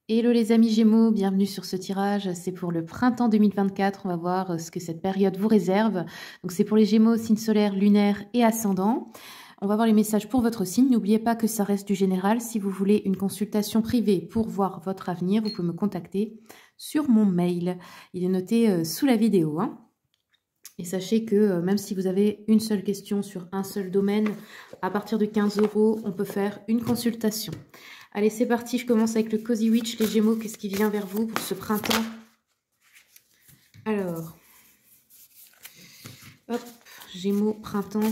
Hello les amis Gémeaux, bienvenue sur ce tirage, c'est pour le printemps 2024, on va voir ce que cette période vous réserve. Donc c'est pour les Gémeaux, signe solaire, lunaire et ascendant. On va voir les messages pour votre signe, n'oubliez pas que ça reste du général. Si vous voulez une consultation privée pour voir votre avenir, vous pouvez me contacter sur mon mail. Il est noté sous la vidéo. Et sachez que même si vous avez une seule question sur un seul domaine, à partir de 15 €, on peut faire une consultation. Allez, c'est parti, je commence avec le Cozy Witch, les Gémeaux, qu'est-ce qui vient vers vous pour ce printemps? Alors, hop, Gémeaux, printemps.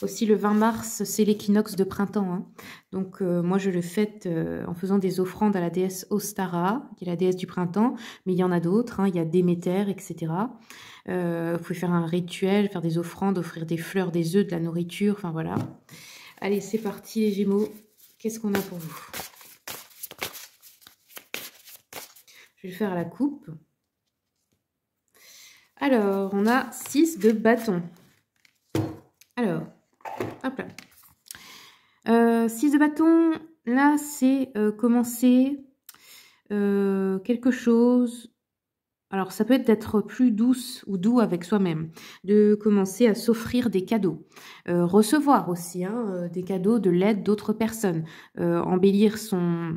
Aussi, le 20 mars, c'est l'équinoxe de printemps. Donc, moi, je le fête en faisant des offrandes à la déesse Ostara, qui est la déesse du printemps. Mais il y en a d'autres, il y a Déméter, etc. Vous pouvez faire un rituel, faire des offrandes, offrir des fleurs, des œufs, de la nourriture, enfin voilà. Allez, c'est parti, les Gémeaux. Qu'est-ce qu'on a pour vous? Je vais le faire à la coupe. Alors, on a 6 de bâton. Alors, hop là. 6 de bâton, là, c'est commencer quelque chose. Alors, ça peut être d'être plus douce ou doux avec soi-même, de commencer à s'offrir des cadeaux, recevoir aussi des cadeaux, de l'aide d'autres personnes, embellir son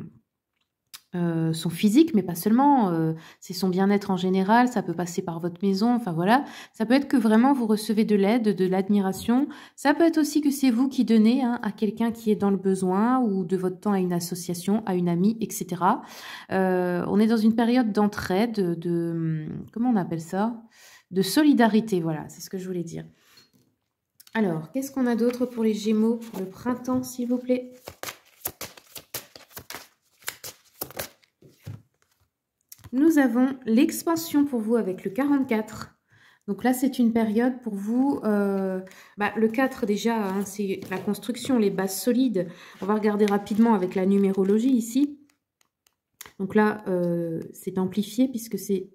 physique, mais pas seulement, c'est son bien-être en général, ça peut passer par votre maison, enfin voilà. Ça peut être que vraiment vous recevez de l'aide, de l'admiration. Ça peut être aussi que c'est vous qui donnez à quelqu'un qui est dans le besoin ou de votre temps à une association, à une amie, etc. On est dans une période d'entraide, comment on appelle ça? De solidarité, voilà, c'est ce que je voulais dire. Alors, qu'est-ce qu'on a d'autre pour les Gémeaux pour le printemps, s'il vous plaît? Nous avons l'expansion pour vous avec le 44. Donc là, c'est une période pour vous. Le 4, déjà, c'est la construction, les bases solides. On va regarder rapidement avec la numérologie ici. Donc là, c'est amplifié puisque c'est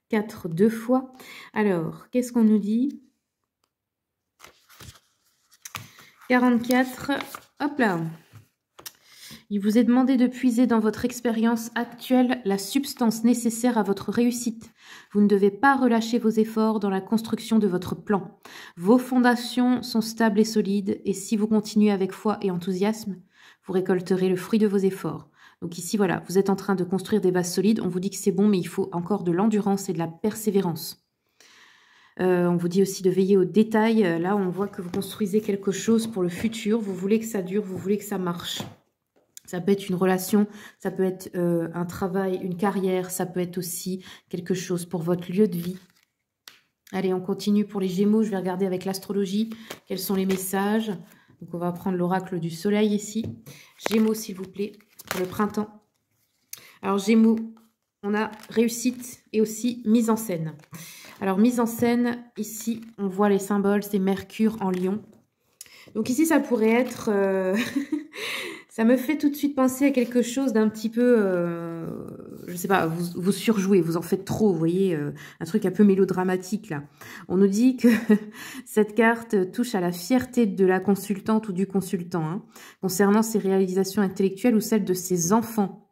4 deux fois. Alors, qu'est-ce qu'on nous dit? 44, hop là. Il vous est demandé de puiser dans votre expérience actuelle la substance nécessaire à votre réussite. Vous ne devez pas relâcher vos efforts dans la construction de votre plan. Vos fondations sont stables et solides, et si vous continuez avec foi et enthousiasme, vous récolterez le fruit de vos efforts. Donc ici, voilà, vous êtes en train de construire des bases solides. On vous dit que c'est bon, mais il faut encore de l'endurance et de la persévérance. On vous dit aussi de veiller aux détails. Là, on voit que vous construisez quelque chose pour le futur. Vous voulez que ça dure, vous voulez que ça marche. Ça peut être une relation, ça peut être un travail, une carrière, ça peut être aussi quelque chose pour votre lieu de vie. Allez, on continue pour les Gémeaux. Je vais regarder avec l'astrologie quels sont les messages. Donc, on va prendre l'oracle du soleil ici. Gémeaux, s'il vous plaît, pour le printemps. Alors, Gémeaux, on a réussite et aussi mise en scène. Alors, mise en scène, ici, on voit les symboles, c'est Mercure en Lion. Donc ici, ça pourrait être... ça me fait tout de suite penser à quelque chose d'un petit peu... je sais pas, vous surjouez, vous en faites trop, vous voyez, un truc un peu mélodramatique, là. On nous dit que cette carte touche à la fierté de la consultante ou du consultant, concernant ses réalisations intellectuelles ou celles de ses enfants.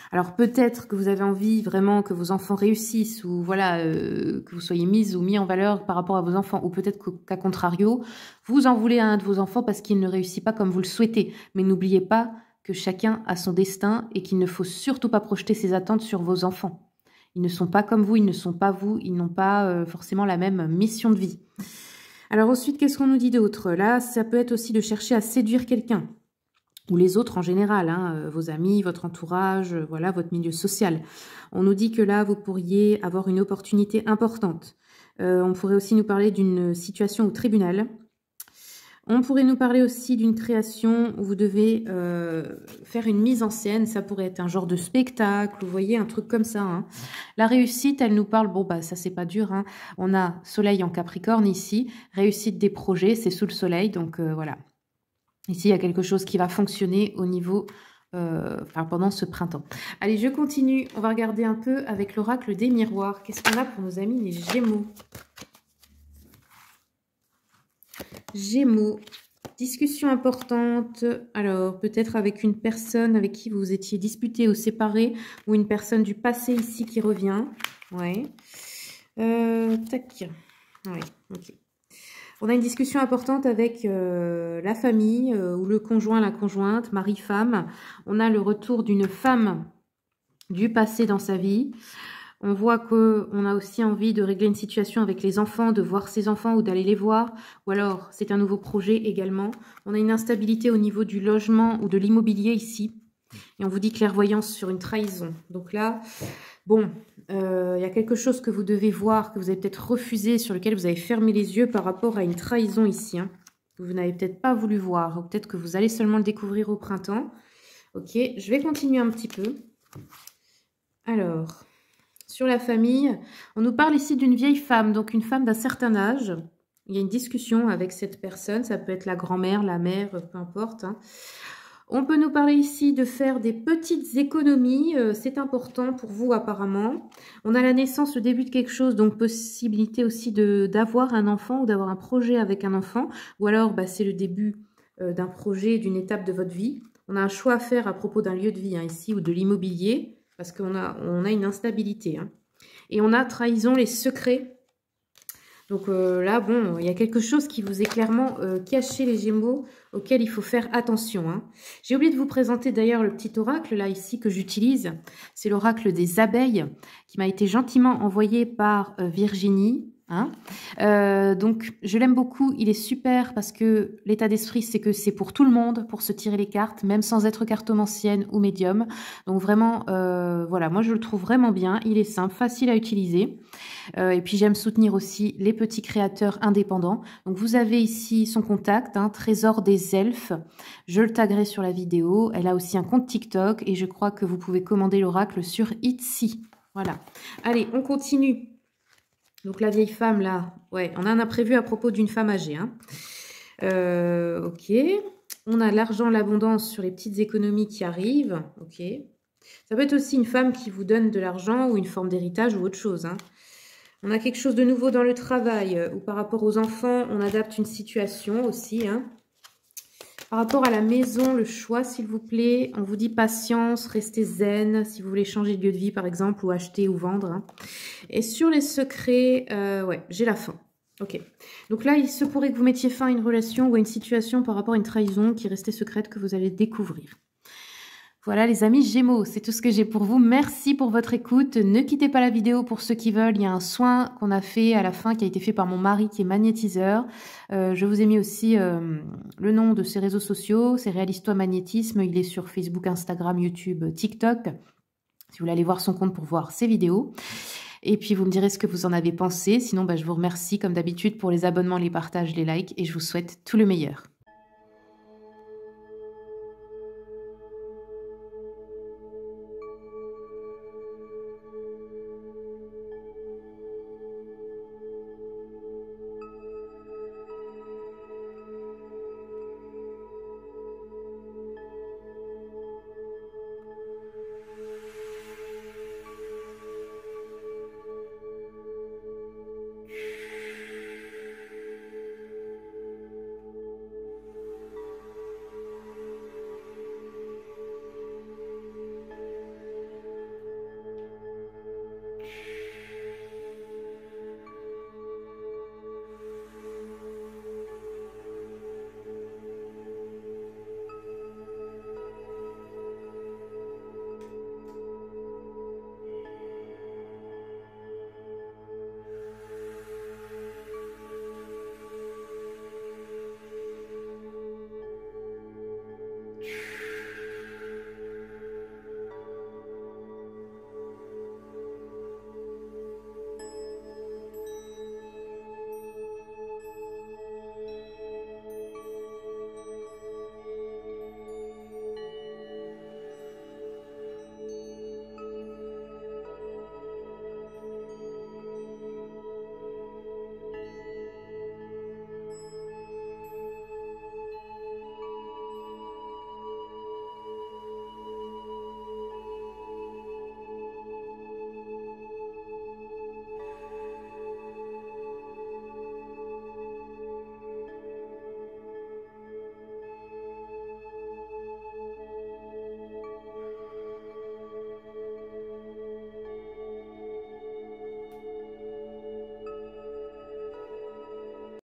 Alors peut-être que vous avez envie vraiment que vos enfants réussissent ou voilà que vous soyez mise ou mis en valeur par rapport à vos enfants, ou peut-être qu'à contrario, vous en voulez à un de vos enfants parce qu'il ne réussit pas comme vous le souhaitez. Mais n'oubliez pas que chacun a son destin et qu'il ne faut surtout pas projeter ses attentes sur vos enfants. Ils ne sont pas comme vous, ils ne sont pas vous, ils n'ont pas forcément la même mission de vie. Alors ensuite, qu'est-ce qu'on nous dit d'autre? Là, ça peut être aussi de chercher à séduire quelqu'un. Ou les autres en général, vos amis, votre entourage, voilà, votre milieu social. On nous dit que là, vous pourriez avoir une opportunité importante. On pourrait aussi nous parler d'une situation au tribunal. On pourrait nous parler aussi d'une création où vous devez faire une mise en scène. Ça pourrait être un genre de spectacle, vous voyez, un truc comme ça. La réussite, elle nous parle, bon, bah ça c'est pas dur. On a soleil en Capricorne ici. Réussite des projets, c'est sous le soleil, donc voilà. Ici, il y a quelque chose qui va fonctionner au niveau, pendant ce printemps. Allez, je continue. On va regarder un peu avec l'oracle des miroirs. Qu'est-ce qu'on a pour nos amis les Gémeaux? Gémeaux. Discussion importante, alors peut-être avec une personne avec qui vous étiez disputé ou séparé, ou une personne du passé ici qui revient. Ouais. Tac. Ouais, ok. On a une discussion importante avec la famille, ou le conjoint, la conjointe, mari-femme. On a le retour d'une femme du passé dans sa vie. On voit qu'on a aussi envie de régler une situation avec les enfants, de voir ses enfants ou d'aller les voir. Ou alors, c'est un nouveau projet également. On a une instabilité au niveau du logement ou de l'immobilier ici. Et on vous dit clairvoyance sur une trahison. Donc là, bon, il y a quelque chose que vous devez voir, que vous avez peut-être refusé, sur lequel vous avez fermé les yeux par rapport à une trahison ici. Hein, que vous n'avez peut-être pas voulu voir. Ou peut-être que vous allez seulement le découvrir au printemps. Ok, je vais continuer un petit peu. Alors... Sur la famille, on nous parle ici d'une vieille femme, donc une femme d'un certain âge. Il y a une discussion avec cette personne, ça peut être la grand-mère, la mère, peu importe. Hein. On peut nous parler ici de faire des petites économies, c'est important pour vous apparemment. On a la naissance, le début de quelque chose, donc possibilité aussi d'avoir un enfant ou d'avoir un projet avec un enfant. Ou alors bah, c'est le début d'un projet, d'une étape de votre vie. On a un choix à faire à propos d'un lieu de vie hein, ici ou de l'immobilier. Parce qu'on a une instabilité. Hein. Et on a trahison, les secrets. Donc là, bon, il y a quelque chose qui vous est clairement caché, les Gémeaux, auquel il faut faire attention. Hein. J'ai oublié de vous présenter d'ailleurs le petit oracle, là, ici, que j'utilise. C'est l'oracle des abeilles, qui m'a été gentiment envoyé par Virginie. Hein. Donc je l'aime beaucoup, il est super parce que l'état d'esprit c'est que c'est pour tout le monde pour se tirer les cartes, même sans être cartomancienne ou médium. Donc vraiment voilà, moi je le trouve vraiment bien, il est simple, facile à utiliser et puis j'aime soutenir aussi les petits créateurs indépendants. Donc vous avez ici son contact, hein, Trésor des Elfes, je le taguerai sur la vidéo. Elle a aussi un compte TikTok et je crois que vous pouvez commander l'oracle sur Etsy. Voilà, allez on continue. Donc la vieille femme là, ouais, on a un imprévu à propos d'une femme âgée. Hein. Ok. On a l'argent, l'abondance sur les petites économies qui arrivent. Ok. Ça peut être aussi une femme qui vous donne de l'argent ou une forme d'héritage ou autre chose. Hein. On a quelque chose de nouveau dans le travail ou par rapport aux enfants, on adapte une situation aussi. Hein. Par rapport à la maison, le choix, s'il vous plaît, on vous dit patience, restez zen, si vous voulez changer de lieu de vie, par exemple, ou acheter ou vendre. Hein. Et sur les secrets, ouais, j'ai la fin. Ok. Donc là, il se pourrait que vous mettiez fin à une relation ou à une situation par rapport à une trahison qui restait secrète que vous allez découvrir. Voilà les amis Gémeaux, c'est tout ce que j'ai pour vous. Merci pour votre écoute. Ne quittez pas la vidéo pour ceux qui veulent. Il y a un soin qu'on a fait à la fin qui a été fait par mon mari qui est magnétiseur. Je vous ai mis aussi le nom de ses réseaux sociaux. C'est Réalise-toi Magnétisme. Il est sur Facebook, Instagram, YouTube, TikTok. Si vous voulez aller voir son compte pour voir ses vidéos. Et puis vous me direz ce que vous en avez pensé. Sinon, je vous remercie comme d'habitude pour les abonnements, les partages, les likes. Et je vous souhaite tout le meilleur.